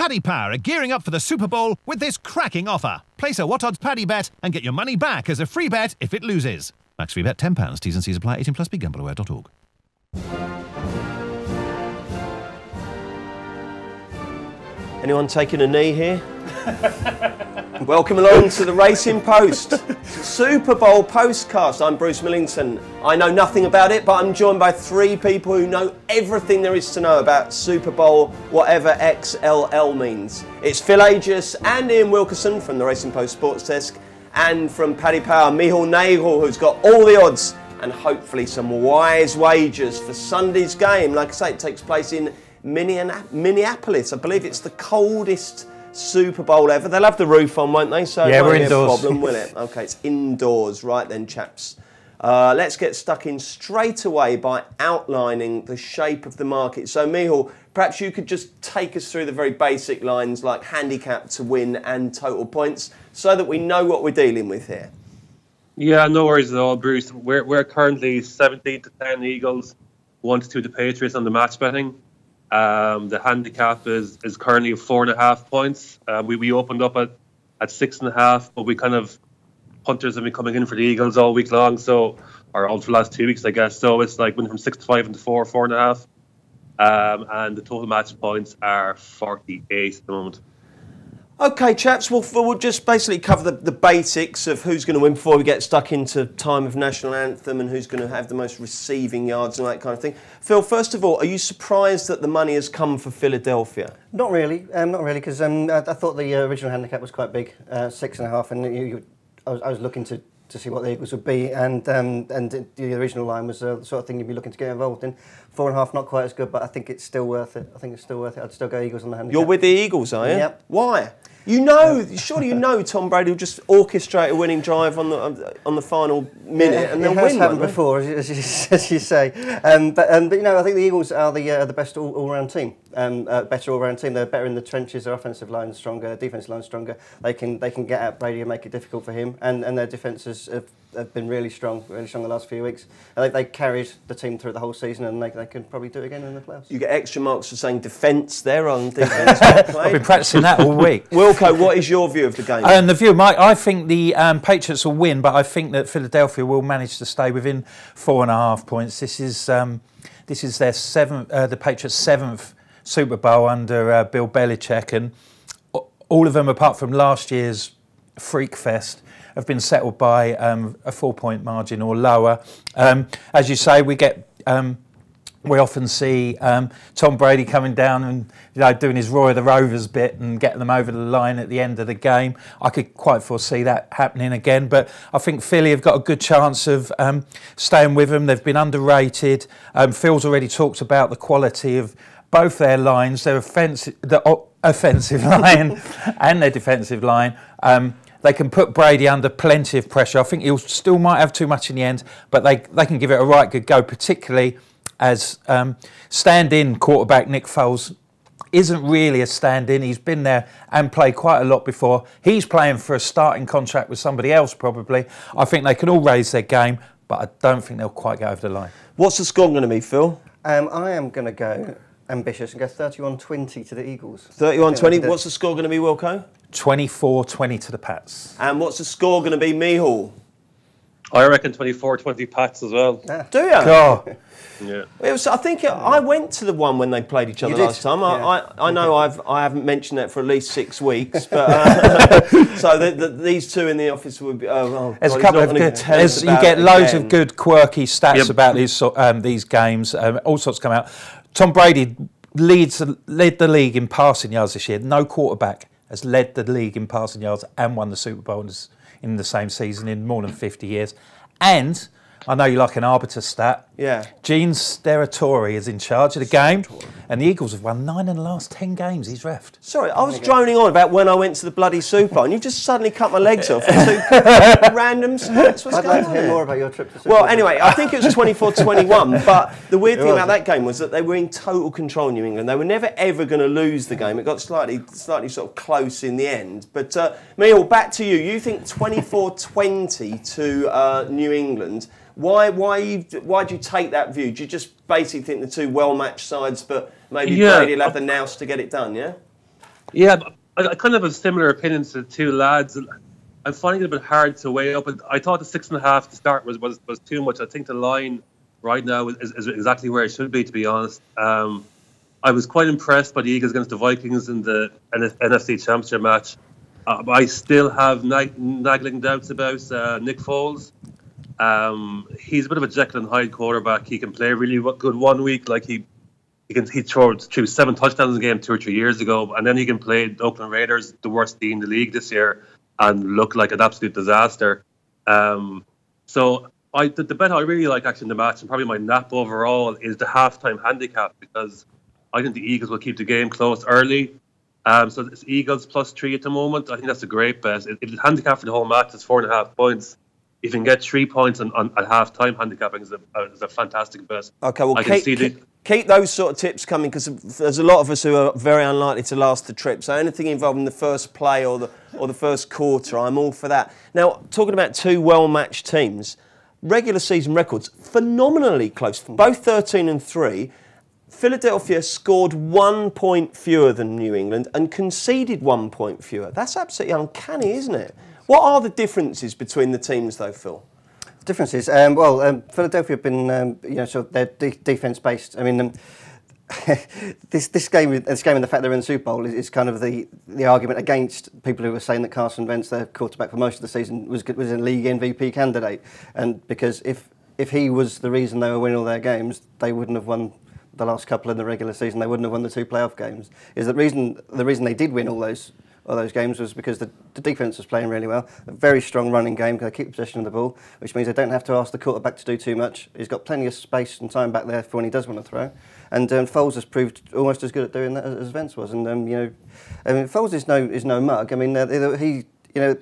Paddy Power are gearing up for the Super Bowl with this cracking offer. Place a What Odds Paddy bet and get your money back as a free bet if it loses. Max free bet £10. T's and C's apply. 18 plus. BeGambleAware.org. Anyone taking a knee here? Welcome along to the Racing Post Super Bowl Postcast. I'm Bruce Millington. I know nothing about it, but I'm joined by three people who know everything there is to know about Super Bowl, whatever XLL means. It's Phil Aegis and Ian Wilkerson from the Racing Post Sports Desk, and from Paddy Power, Michal Nagel, who's got all the odds and hopefully some wise wagers for Sunday's game. Like I say, it takes place in Minneapolis. I believe it's the coldest Super Bowl ever. They'll have the roof on, won't they? So yeah, it won't we're be indoors. a problem, will it? Okay, it's indoors. Right then, chaps. Let's get stuck in straight away by outlining the shape of the market. So, Michal, perhaps you could just take us through the very basic lines like handicap to win and total points so that we know what we're dealing with here. Yeah, no worries at all, Bruce. We're currently 17 to 10 Eagles, 1 to 2 the Patriots on the match betting. The handicap is currently 4.5 points. We opened up at 6.5, but we kind of punters have been coming in for the Eagles all week long, or all for the last 2 weeks, I guess. So it's like went from 6 to 5 into 4.5. And the total match points are 48 at the moment. Okay, chaps, we'll just basically cover the basics of who's going to win before we get stuck into time of national anthem and who's going to have the most receiving yards and all that kind of thing. Phil, first of all, are you surprised that the money has come for Philadelphia? Not really, because I thought the original handicap was quite big, 6.5, and I was looking to see what the Eagles would be, and the original line was the sort of thing you'd be looking to get involved in. 4.5, not quite as good, but I think it's still worth it. I'd still go Eagles on the handicap. You're with the Eagles, are you? Yep. Why? Surely you know Tom Brady will just orchestrate a winning drive on the final minute and they'll win. It has happened before, as you say. But I think the Eagles are the best all-round team. Better all-round team. They're better in the trenches. Their offensive line's stronger. Their defensive line's stronger. They can get at Brady and make it difficult for him. And their defences have been really strong the last few weeks. They carried the team through the whole season, and they can probably do it again in the playoffs. You get extra marks for saying defence there on defence. I've been practicing that all week. Wilco, what is your view of the game? The view of I think the Patriots will win, but I think that Philadelphia will manage to stay within 4.5 points. This is their the Patriots' 7th Super Bowl under Bill Belichick, and all of them, apart from last year's Freak Fest, have been settled by a 4-point margin or lower. As you say, we often see Tom Brady coming down and doing his Roy of the Rovers bit and getting them over the line at the end of the game. I could quite foresee that happening again, but I think Philly have got a good chance of staying with them. They've been underrated. Phil's already talked about the quality of both their lines, their offensive line and their defensive line. They can put Brady under plenty of pressure. I think he'll still might have too much in the end, but they can give it a right good go, particularly as stand-in quarterback Nick Foles isn't really a stand-in. He's been there and played quite a lot before. He's playing for a starting contract with somebody else probably. I think they can all raise their game, but I don't think they'll quite get over the line. What's the score going to be, Phil? I am going to go ambitious and go 31-20 to the Eagles. 31-20. What's the score going to be, Wilco? 24-20 to the Pats. And what's the score going to be, Michal? I reckon 24-20 Pats as well. Yeah. Do you? God. Yeah. I went to the one when they played each other last time. Yeah. I know I haven't mentioned that for at least 6 weeks, but so these two in the office would be. There's a couple of good. You get loads of good quirky stats about these games. All sorts come out. Tom Brady led the league in passing yards this year. No quarterback has led the league in passing yards and won the Super Bowl in the same season in more than 50 years. And I know you like an arbiter stat. Yeah. Gene Steratore is in charge of the game, and the Eagles have won 9 in the last 10 games he's reffed. Sorry, I was droning on about when I went to the bloody Super Bowl, and you just suddenly cut my legs off for two random stats. I'd like to hear more about your trip to Super Well, Bowl. anyway, I think it was 24-21, but the weird thing about that game was that they were in total control, New England. They were never, ever going to lose the game. It got slightly sort of close in the end. But, Michal, back to you. You think 24-20 to New England. Why do you take that view? Do you just basically think the two well-matched sides, but maybe Brady will have the nous to get it done, yeah? Yeah, I kind of have similar opinions to the two lads. I'm finding it a bit hard to weigh up. I thought the 6.5 to start was too much. I think the line right now is exactly where it should be, to be honest. I was quite impressed by the Eagles against the Vikings in the NFC Championship match. I still have nagging doubts about Nick Foles. He's a bit of a Jekyll and Hyde quarterback. He can play really good one week, like he threw 7 touchdowns in a game 2 or 3 years ago, and then he can play the Oakland Raiders, the worst team in the league this year, and look like an absolute disaster. So the bet I really like actually in the match, and probably my nap overall, is the halftime handicap, because I think the Eagles will keep the game close early. So it's Eagles +3 at the moment. I think that's a great bet. If the handicap for the whole match is 4.5 points, if you can get 3 points at half-time handicapping is a fantastic bet. Okay, well, keep those sort of tips coming, because there's a lot of us who are very unlikely to last the trip. So anything involving the first play or the first quarter, I'm all for that. Now, talking about two well-matched teams, regular season records, phenomenally close, both 13-3. Philadelphia scored 1 point fewer than New England and conceded 1 point fewer. That's absolutely uncanny, isn't it? What are the differences between the teams, though, Phil? Differences. Philadelphia have been, so they're defense based. I mean, this game and the fact they're in the Super Bowl is kind of the argument against people who were saying that Carson Wentz, their quarterback for most of the season, was a league MVP candidate, and because if he was the reason they were winning all their games, they wouldn't have won the last couple in the regular season. They wouldn't have won the 2 playoff games. The reason they did win all those games was because the defence was playing really well. A very strong running game, because they keep possession of the ball, which means they don't have to ask the quarterback to do too much. He's got plenty of space and time back there for when he does want to throw. And Foles has proved almost as good at doing that as Wentz was. And Foles is no mug. I mean,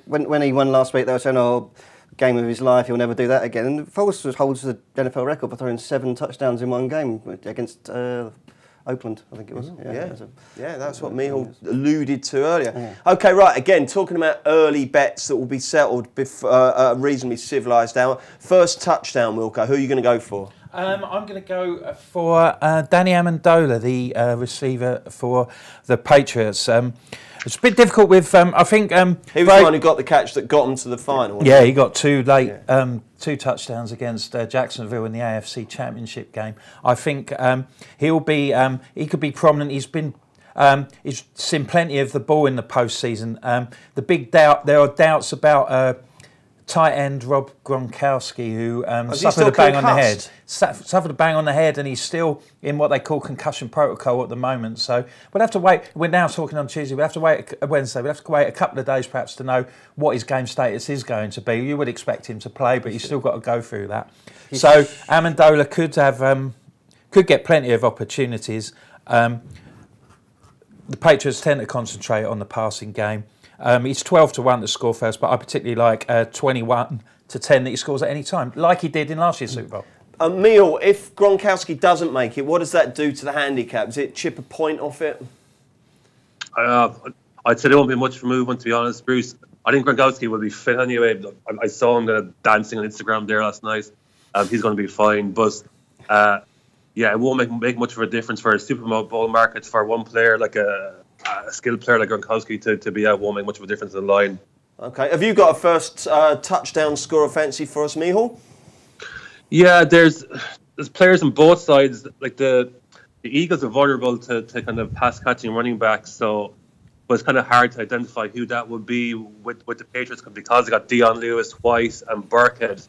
when he won last week, they were saying, "Oh, game of his life, he'll never do that again." And Foles holds the NFL record for throwing 7 touchdowns in one game against Oakland, I think it was. Yeah, that's what Michael alluded to earlier. Yeah. Okay, right, again, talking about early bets that will be settled before a reasonably civilised hour. First touchdown, Wilco, who are you going to go for? I'm going to go for Danny Amendola, the receiver for the Patriots. It's a bit difficult with, I think... he was the one who got the catch that got him to the final. Yeah, he got 2 late, 2 touchdowns against Jacksonville in the AFC Championship game. I think he could be prominent. He's seen plenty of the ball in the postseason. The big doubt, there are doubts about tight end Rob Gronkowski, who suffered a bang on the head. Suffered a bang on the head, and he's still in what they call concussion protocol at the moment. So we'll have to wait. We're now talking on Tuesday. We'll have to wait Wednesday. We'll have to wait a couple of days perhaps to know what his game status is going to be. You would expect him to play, but he's still got to go through that. So Amendola could get plenty of opportunities. The Patriots tend to concentrate on the passing game. He's 12-1 to score first, but I particularly like 21-10 that he scores at any time, like he did in last year's Super Bowl. Emil, if Gronkowski doesn't make it, what does that do to the handicap? Does it chip a point off it? I'd say there won't be much for movement, to be honest, Bruce. I think Gronkowski will be fit anyway. I saw him dancing on Instagram there last night. He's going to be fine, but it won't make much of a difference for a Super Bowl markets for one player like a skilled player like Gronkowski to be out. Won't make much of a difference in the line. Okay, have you got a first touchdown scorer fancy for us, Michael? Yeah, there's players on both sides. Like the Eagles are vulnerable to kind of pass catching running backs, so but it's kind of hard to identify who that would be with the Patriots because they got Dion Lewis, White, and Burkhead.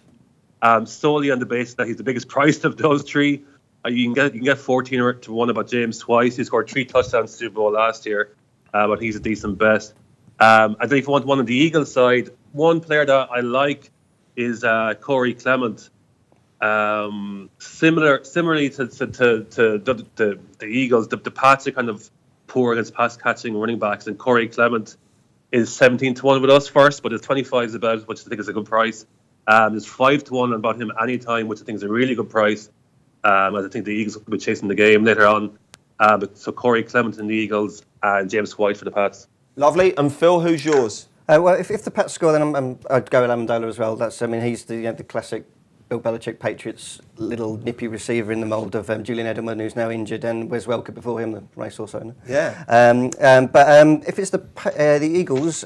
Solely on the basis that he's the biggest price of those 3. You can get 14-1 about James White. He scored 3 touchdowns in the Super Bowl last year, but he's a decent bet. And then if you want one on the Eagles side, one player that I like is Corey Clement. Similarly to the Eagles, the Pats are kind of poor against pass catching running backs, and Corey Clement is 17-1 with us first, but there's 25s about, which I think is a good price. There's 5-1 about him anytime, which I think is a really good price. I think the Eagles will be chasing the game later on. So Corey Clement in the Eagles and James White for the Pats. Lovely. And Phil, who's yours? Well, if the Pats score, then I'd go with Amendola as well. He's the classic Bill Belichick Patriots little nippy receiver in the mould of Julian Edelman, who's now injured, and Wes Welker before him, the racehorse owner. Yeah. But if it's the Eagles,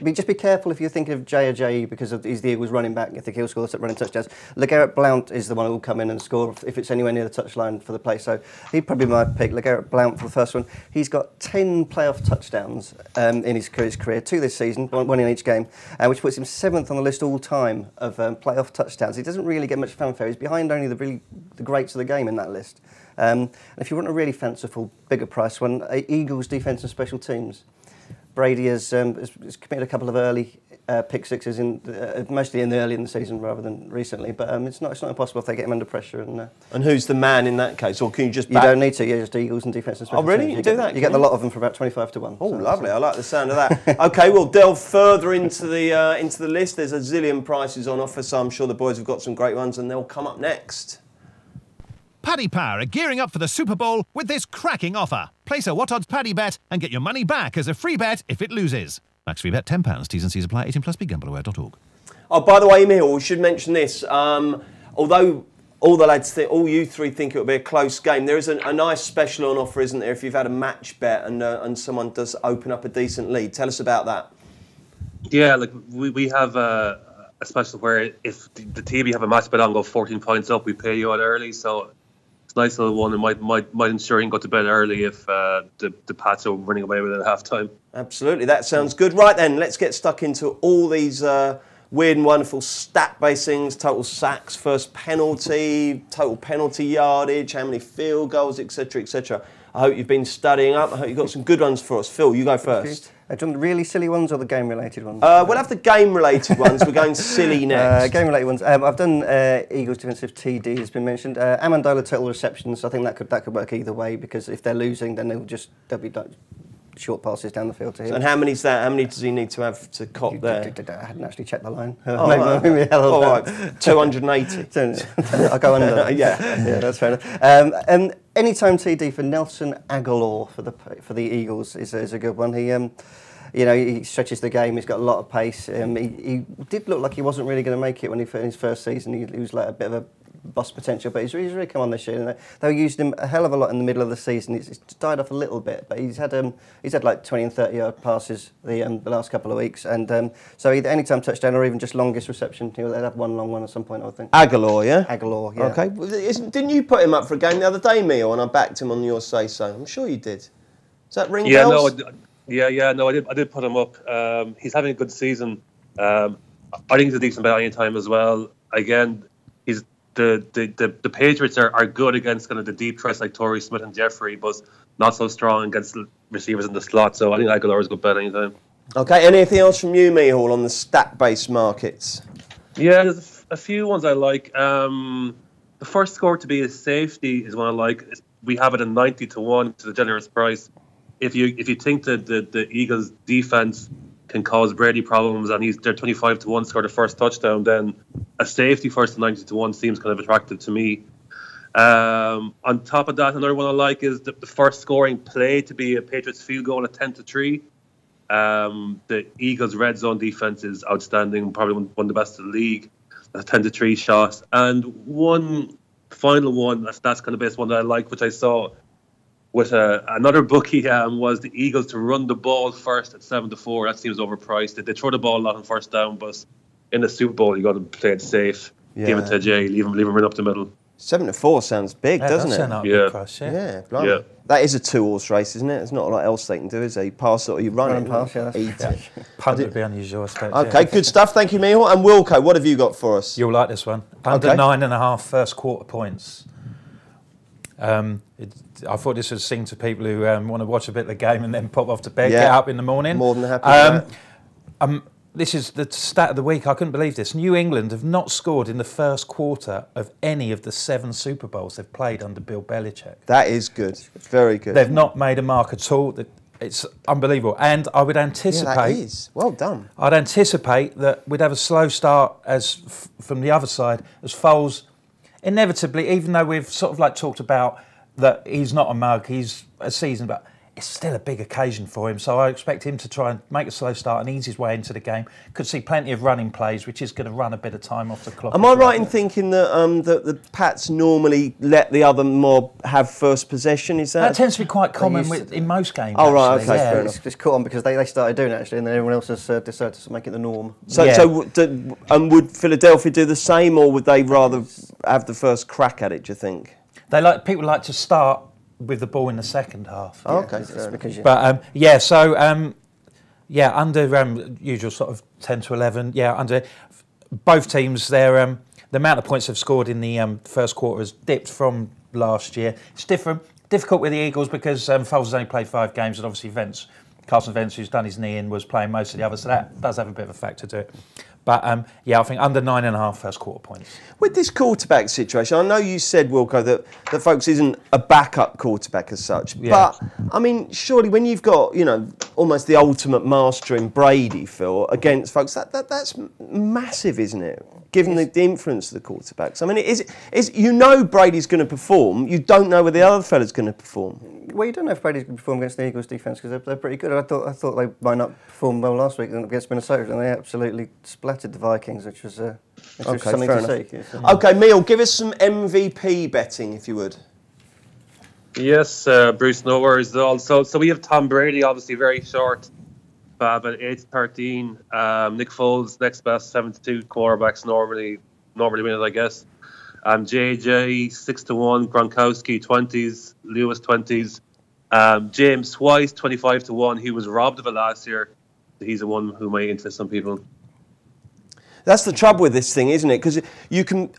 just be careful if you're thinking of J.A.J. because he's the Eagles running back. I think he'll score running touchdowns. LeGarrette Blount is the one who will come in and score if it's anywhere near the touchline for the play. So he'd probably be my pick, LeGarrette Blount for the first one. He's got 10 playoff touchdowns in his career, 2 this season, one in each game, which puts him 7th on the list all time of playoff touchdowns. He doesn't really get much fanfare. He's behind only the greats of the game in that list. And if you want a really fanciful, bigger price one, Eagles defence and special teams. Brady has committed a couple of early pick sixes, mostly early in the season rather than recently. But it's not impossible if they get him under pressure. And who's the man in that case? Or can you just You don't need to. You're just Eagles and defence and special teams. Oh, really? You do that? You get a lot of them for about 25 to 1. Oh, lovely. I like the sound of that. OK, we'll delve further into the list. There's a zillion prices on offer, so I'm sure the boys have got some great ones, and they'll come up next. Paddy Power are gearing up for the Super Bowl with this cracking offer. Place a What Odds Paddy bet and get your money back as a free bet if it loses. Max free bet £10. T's and C's apply. 18 plus. BeGambleAware.org. Oh, by the way, Emil, we should mention this. Although all the lads, all you three think it will be a close game, there is a nice special on offer, isn't there? If you've had a match bet and someone does open up a decent lead, tell us about that. Yeah, like we have a special where if the team you have a match bet on go 14 points up, we pay you out early. So it's a nice little one, and might ensure you can go to bed early if the Pats are running away with it at half time. Absolutely, that sounds good. Right then, let's get stuck into all these weird and wonderful stat-based things: total sacks, first penalty, total penalty yardage, how many field goals, etc., etc. I hope you've been studying up. I hope you've got some good ones for us. Phil, you go first. Do you want the really silly ones or the game-related ones? We'll have the game-related ones. We're going silly next. Game-related ones. I've done Eagles defensive TD has been mentioned. Amendola total receptions. I think that could work either way because if they're losing, then they'll be short passes down the field to him. So, and how many's that? How many does he need to have to cop there? I hadn't actually checked the line. All right, 280. I'll go under. Yeah, that's fair enough. Anytime TD for Nelson Aguilar for the Eagles is a good one. He stretches the game. He's got a lot of pace. He did look like he wasn't really going to make it when in his first season. He was like a bit of a bust potential, but he's really come on this year. And they used him a hell of a lot in the middle of the season. It's died off a little bit, but he's had like 20 and 30 yard passes the last couple of weeks, and so either anytime touchdown or even just longest reception. They'd have one long one at some point, I think. Aguilar, yeah. Aguilar, yeah. Okay, didn't you put him up for a game the other day, Mio, and I backed him on your say so? I'm sure you did. Does that ring bells? No, I did put him up. He's having a good season. I think he's a decent bet any time as well. Again, he's the Patriots are good against kind of the deep threats like Torrey Smith and Jeffrey, but not so strong against receivers in the slot. So I think Aguilar is a good bet anytime. Okay, anything else from you, Mihal, on the stat-based markets? Yeah, there's a few ones I like. The first score to be a safety is one I like. We have it at 90 to 1 to the generous price. If you think that the Eagles' defense can cause Brady problems and they're 25 to 1 to score the first touchdown, then a safety first to 90 to 1 seems kind of attractive to me. On top of that, another one I like is the first scoring play to be a Patriots field goal at 10 to 3. The Eagles' red zone defense is outstanding, probably one of the best in the league. A 10 to 3 shot. And one final one, that's kind of based one that I like, which I saw with another bookie, was the Eagles to run the ball first at 7 to 4. That seems overpriced. They throw the ball a lot on first down, but in the Super Bowl, you got to play it safe. Yeah. Give it to Jay. Leave him run up the middle. 7 to 4 sounds big, doesn't it? Yeah. Price, yeah. Yeah. That is a 2-horse race, isn't it? There's not a lot else they can do, is there? You pass it or you run it. Pass, yeah. Eat it. Punt would be unusual, I suppose. Okay, good stuff. Thank you, Mihal. And Wilco, what have you got for us? You'll like this one. Under 9.5 first quarter points. I thought this would sing to people who want to watch a bit of the game and then pop off to bed, get up in the morning. More than happy with that. This is the stat of the week. I couldn't believe this. New England have not scored in the first quarter of any of the 7 Super Bowls they've played under Bill Belichick. That is good. Very good. They've not made a mark at all. It's unbelievable. And I would anticipate... Yeah, that is. Well done. I'd anticipate that we'd have a slow start from the other side as Foles inevitably, even though we've sort of like talked about that he's not a mug, he's a seasoned, but it's still a big occasion for him. So I expect him to try and make a slow start and ease his way into the game. Could see plenty of running plays, which is going to run a bit of time off the clock. Am I right in thinking that the Pats normally let the other mob have first possession? Is that tends to be quite common in most games? Oh, right, okay, yeah. fair enough. It's caught on because they started doing it actually, and then everyone else has decided to make it the norm. So would Philadelphia do the same, or would they rather have the first crack at it, do you think? People like to start with the ball in the second half. Oh, okay, but under usual sort of 10 to 11. Yeah, under both teams, the amount of points they've scored in the first quarter has dipped from last year. It's difficult with the Eagles because Foles has only played 5 games, and obviously Carson Wentz, who's done his knee in, was playing most of the others, so that does have a bit of a factor to it. But I think under 9.5 first quarter points. With this quarterback situation, I know you said, Wilco, that Folks isn't a backup quarterback as such. Yeah. But, I mean, surely when you've got, almost the ultimate master in Brady, Phil, against Folks, that's massive, isn't it? Given the influence of the quarterbacks. I mean, Brady's going to perform. You don't know where the other fella's going to perform. Well, you don't know if Brady's going to perform against the Eagles' defence because they're pretty good. I thought they might not perform well last week against Minnesota, and they absolutely splattered the Vikings, which was something to see. Yes. Okay, Neil, give us some MVP betting, if you would. Yes, Bruce, no worries at all. So we have Tom Brady, obviously very short, at 8-13. Nick Foles, next best, 72 quarterbacks normally win it, I guess. JJ 6-1, Gronkowski 20s, Lewis 20s, James Twice 25-1. He was robbed of it last year. He's the one who may interest some people. That's the trouble with this thing, isn't it? Because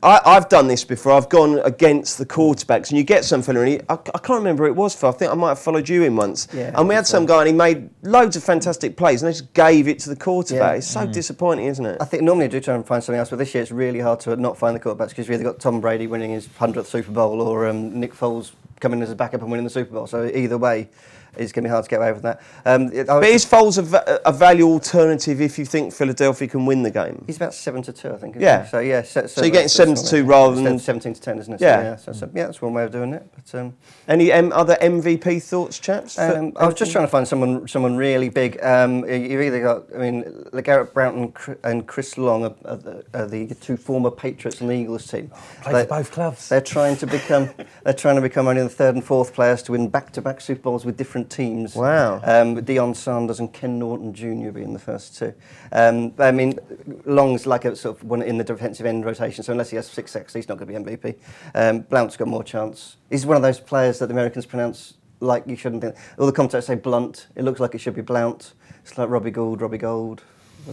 I've done this before. I've gone against the quarterbacks, and you get some fella, and I can't remember who it was, Phil. I think I might have followed you in once. Yeah, and we had some guy, and he made loads of fantastic plays, and they just gave it to the quarterback. Yeah. It's so disappointing, isn't it? I think normally I do try and find something else, but this year it's really hard to not find the quarterbacks because you've either got Tom Brady winning his 100th Super Bowl or Nick Foles coming in as a backup and winning the Super Bowl. So either way, it's going to be hard to get away with that. But is Foles a value alternative if you think Philadelphia can win the game? He's about 7-2, I think. Yeah. So yeah. So you're getting 7-2 rather than 17-10, isn't it? Yeah. So that's one way of doing it. But any other MVP thoughts, chaps? I was just trying to find someone really big. You've either got, LeGarrette Blount and Chris Long are the 2 former Patriots and the Eagles team. Play for both clubs. They're trying to become only the 3rd and 4th players to win back-to-back Super Bowls with different teams. Wow. Deion Sanders and Ken Norton Jr. being the first 2. Long's like a sort of one in the defensive end rotation, so unless he has 6 sacks, he's not going to be MVP. Blount's got more chance. He's one of those players that the Americans pronounce like you shouldn't think. All the commentators say Blunt. It looks like it should be Blount. It's like Robbie Gould.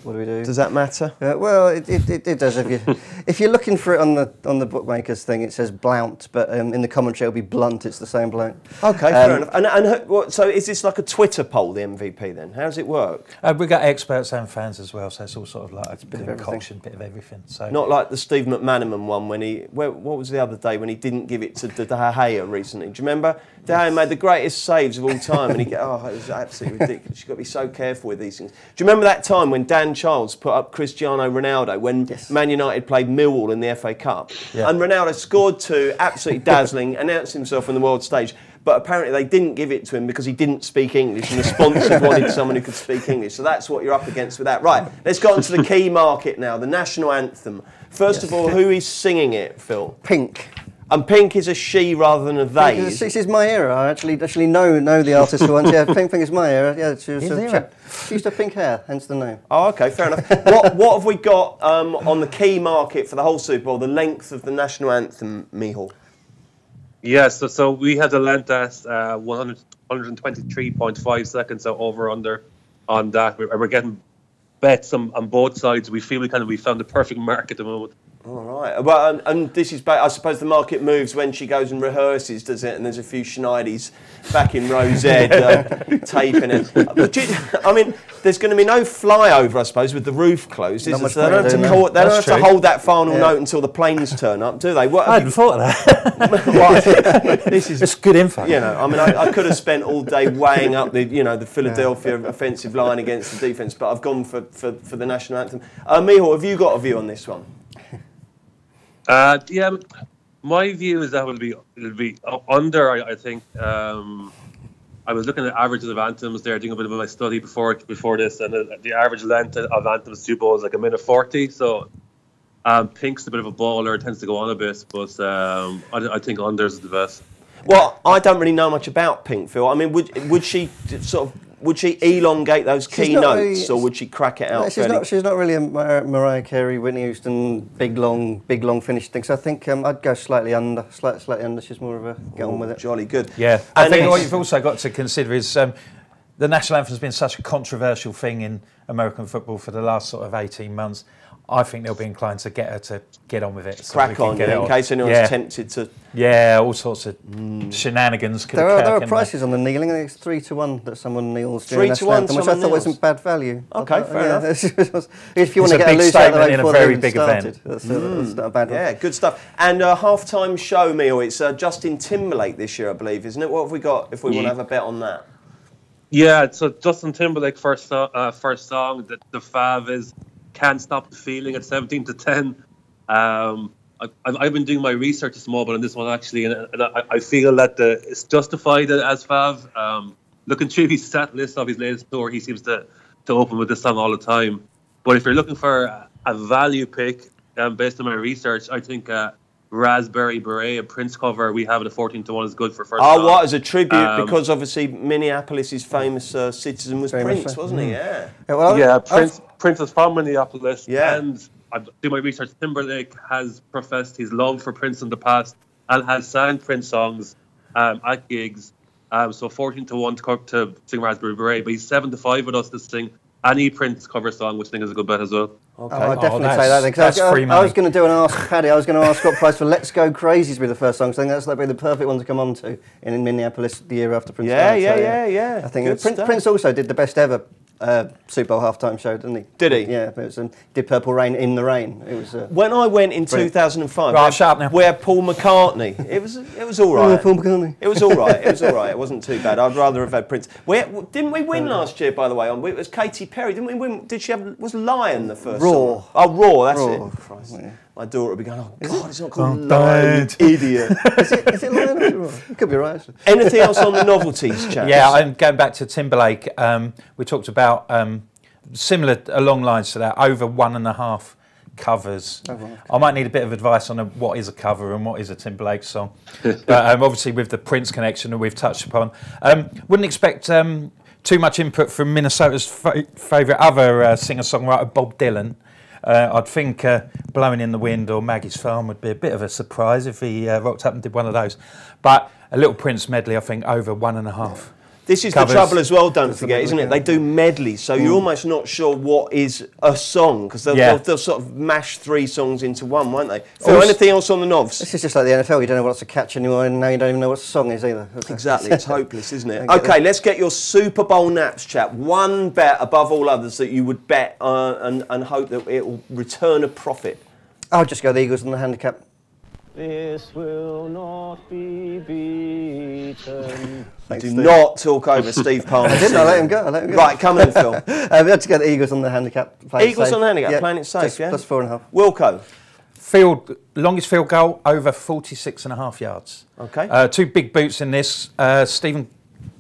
What do we do? Does that matter? Well, it does. If you're looking for it on the bookmakers thing, it says Blount, but in the commentary it'll be Blunt. It's the same Blount. Okay, fair enough. And so is this like a Twitter poll, the MVP then? How does it work? We've got experts and fans as well, so it's all sort of like a bit of a concoction, bit of everything. So not like the Steve McManaman one when what was the other day when he didn't give it to De Gea recently? Do you remember? De Gea made the greatest saves of all time, and it was absolutely ridiculous. You've got to be so careful with these things. Do you remember that time when Dan Childs put up Cristiano Ronaldo when Man United played Millwall in the FA Cup? Yeah. And Ronaldo scored 2, absolutely dazzling, announced himself on the world stage. But apparently they didn't give it to him because he didn't speak English and the sponsor wanted someone who could speak English. So that's what you're up against with that. Right, let's go on to the key market now, the national anthem. First of all, who is singing it, Phil? Pink. And Pink is a she rather than a they. This is my era. I actually know the artist for once. Yeah, Pink is my era. Yeah, she used to have pink hair, hence the name. Oh, okay, fair enough. What have we got on the key market for the whole Super Bowl? The length of the national anthem, Mihal. Yes, so we had the length at 123.5 seconds, so over under on that. We're getting bets on both sides. We feel we found the perfect mark at the moment. All right. Well, and this is, I suppose the market moves when she goes and rehearses, does it? And there's a few Schneiders back in Rose Ed taping it. But there's going to be no flyover, I suppose, with the roof closed. They don't have to hold that final note until the planes turn up, do they? I hadn't thought of that. It's good info. I could have spent all day weighing up the Philadelphia offensive line against the defence, but I've gone for the national anthem. Mihal, have you got a view on this one? My view is that it'll be under. I think. I was looking at averages of anthems there, doing a bit of my study before this, and the average length of anthems Super Bowl is like 1:40. So Pink's a bit of a baller, it tends to go on a bit, but I think unders is the best. Well, I don't really know much about Pink, Phil. I mean, would she elongate those key notes, or would she crack it out? She's not really a Mariah Carey, Whitney Houston, big long finish thing. So I think I'd go slightly under. Slightly under. She's more of a get on with it. Jolly good. Yeah, I think what you've also got to consider is the national anthem has been such a controversial thing in American football for the last sort of 18 months. I think they'll be inclined to get her to get on with it. So crack on, in case anyone's tempted to. Yeah, all sorts of shenanigans. There are prices on the kneeling. I think it's 3-1 that someone kneels during national anthem, which I thought wasn't bad value. Okay, fair enough. If you want to get a loose out of the way before a very big event. That's not a bad one. Yeah, good stuff. And halftime show meal. It's Justin Timberlake this year, I believe, isn't it? What have we got? If we want to have a bet on that. Yeah, so Justin Timberlake first song. The fav is "Can't Stop the Feeling" at 17-10. I've been doing my research a small bit on this one actually, and I feel that it's justified as fav. Looking through his set list of his latest tour, he seems to open with this song all the time. But if you're looking for a value pick, based on my research, I think Raspberry Beret, a Prince cover we have at a 14-1 is good for first. Oh, what, as a tribute, because obviously Minneapolis' famous citizen was Prince, wasn't he? Yeah. Prince is from Minneapolis, and I do my research. Timberlake has professed his love for Prince in the past and has sang Prince songs at gigs. So 14-1 to sing Raspberry Beret, but he's 7-5 with us to sing any Prince cover song, which I think is a good bet as well. Okay. I'd definitely say that then, because I was going to do an Ask Paddy. I was going to ask what price for "Let's Go Crazy" to be the first song. So I think that'd be the perfect one to come on to in Minneapolis the year after Prince died. Yeah. I think Prince also did the best ever Super Bowl halftime show, didn't he? Did he? Yeah, it was, did Purple Rain in the Rain. It was. When I went in 2005, right, shut up now. Where Paul McCartney, it was all right. Paul McCartney. It was all right. It wasn't too bad. I'd rather have had Prince. Didn't we win last year, by the way? It was Katy Perry. Didn't we win? Was Lion the first? Raw. Song? Oh, Raw. That's Raw. it. Christ. Yeah. My daughter would be going, "Oh God, it's not called Lion, idiot." Is it Lion or Raw? It could be right. Actually. Anything else on the novelties, chaps? Yeah, I'm going back to Timberlake. We talked about similar along lines to that, over 1.5 covers. I might need a bit of advice on what is a cover and what is a Timberlake song. But obviously with the Prince connection that we've touched upon, wouldn't expect too much input from Minnesota's favourite other singer-songwriter, Bob Dylan. I'd think Blowing in the Wind or Maggie's Farm would be a bit of a surprise if he rocked up and did one of those. But a little Prince medley, I think, over 1.5. This is covers. The trouble as well, don't forget, isn't it? They do medleys, so you're almost not sure what is a song, because they'll sort of mash 3 songs into one, won't they? So anything else on the novs? This is just like the NFL, you don't know what's a catch anymore, and now you don't even know what a song is either. Exactly, it's hopeless, isn't it? Okay, let's get your Super Bowl naps, chap. One bet above all others that you would bet and hope that it will return a profit. I'll just go the Eagles on the handicap. This will not be beaten. Thanks, do Steve. Not talk over Steve Palmer. I didn't. I let him go. Right, come in, Phil. We had to get the Eagles on the handicap. Eagles on the handicap, playing it safe, yeah? Plus 4.5. Wilco. Longest field goal, over 46.5 yards. Okay. 2 big boots in this. Stephen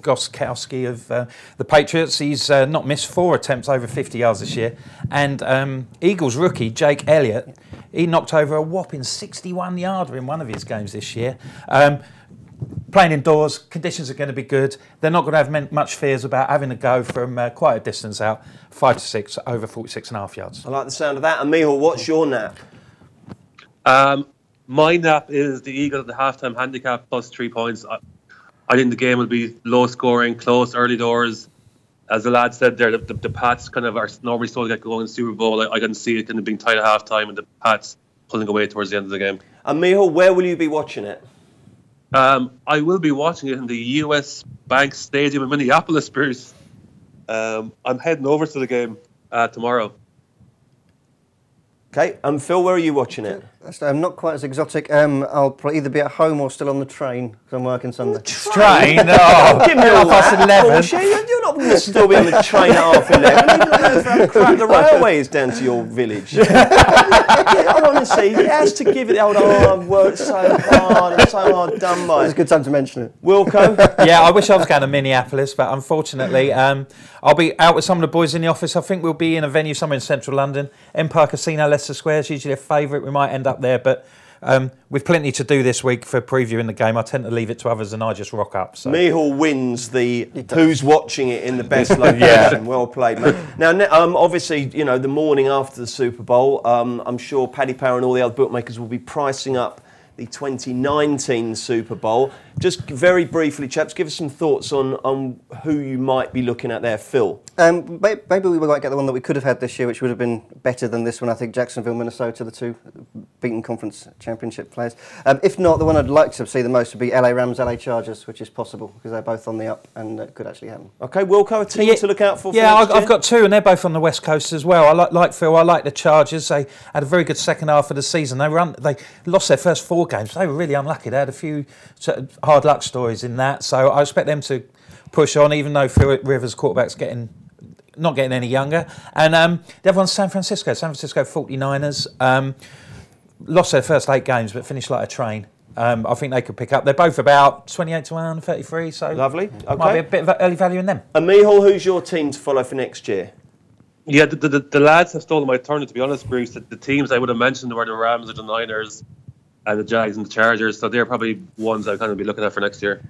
Gostkowski of the Patriots. He's not missed 4 attempts over 50 yards this year. And Eagles rookie, Jake Elliott, he knocked over a whopping 61-yarder in one of his games this year. Playing indoors, conditions are going to be good. They're not going to have much fears about having to go from quite a distance out, 5-6, over 46.5 yards. I like the sound of that. And Michal, what's your nap? My nap is the Eagles at the halftime handicap plus 3 points. I think the game will be low scoring, close, early doors. As the lad said there, the Pats kind of are normally supposed to get going in the Super Bowl. I can see it kind of being tight at halftime and the Pats pulling away towards the end of the game. And Michal, where will you be watching it? I will be watching it in the US Bank Stadium in Minneapolis, Bruce. I'm heading over to the game tomorrow. Okay, and Phil, where are you watching it? So I'm not quite as exotic. I'll probably either be at home or still on the train because I'm working Sunday. Train? Oh, give me all that. 11. You're not going to still be on the train at 11. You're not going to crack the railways down to your village. Honestly, it has to give it the old, I've worked so hard, it's so hard done by. It's a good time to mention it. Wilco? Yeah, I wish I was going to Minneapolis, but unfortunately, I'll be out with some of the boys in the office. I think we'll be in a venue somewhere in central London. Empire Casino, Leicester Square is usually a favourite. We might end up there, but with plenty to do this week for previewing the game, I tend to leave it to others and I just rock up. So. Mihal wins the who's watching it in the best location. Yeah. Well played, mate. Now, obviously, the morning after the Super Bowl, I'm sure Paddy Power and all the other bookmakers will be pricing up the 2019 Super Bowl. Just very briefly, chaps, give us some thoughts on who you might be looking at there, Phil. Maybe we might get the one that we could have had this year, which would have been better than this one. I think Jacksonville, Minnesota, the two beaten conference championship players. If not, the one I'd like to see the most would be LA Rams, LA Chargers, which is possible because they're both on the up and it could actually happen. Okay, Wilco, a team to look out for? Yeah, I've got two, and they're both on the West Coast as well. I like Phil. I like the Chargers. They had a very good second half of the season. They lost their first 4 games. They were really unlucky. They had a few sort of hard luck stories in that. So I expect them to push on, even though Phil Rivers' quarterback's not getting any younger. And the other one's San Francisco. San Francisco 49ers. Lost their first 8 games, but finished like a train. I think they could pick up. They're both about 28 to 1, 33. So lovely. Okay. Might be a bit of early value in them. And Mihal, who's your team to follow for next year? Yeah, the lads have stolen my thunder, to be honest, Bruce. The teams I would have mentioned were the Rams or the Niners and the Jags and the Chargers, so they're probably ones I'll kind of be looking at for next year.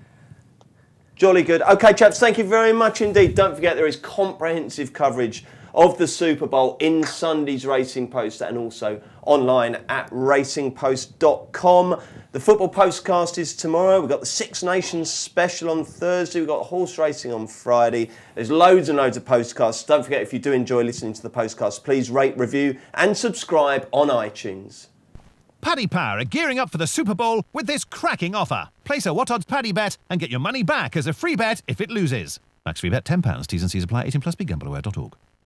Jolly good. Okay, chaps, thank you very much indeed. Don't forget there is comprehensive coverage of the Super Bowl in Sunday's Racing Post and also online at racingpost.com. The football postcast is tomorrow. We've got the Six Nations special on Thursday. We've got horse racing on Friday. There's loads and loads of postcasts. Don't forget, if you do enjoy listening to the postcast, please rate, review and subscribe on iTunes. Paddy Power are gearing up for the Super Bowl with this cracking offer. Place a What Odds Paddy bet and get your money back as a free bet if it loses. Max free bet £10. T's and C's apply. 18 plus. BeGambleAware.org.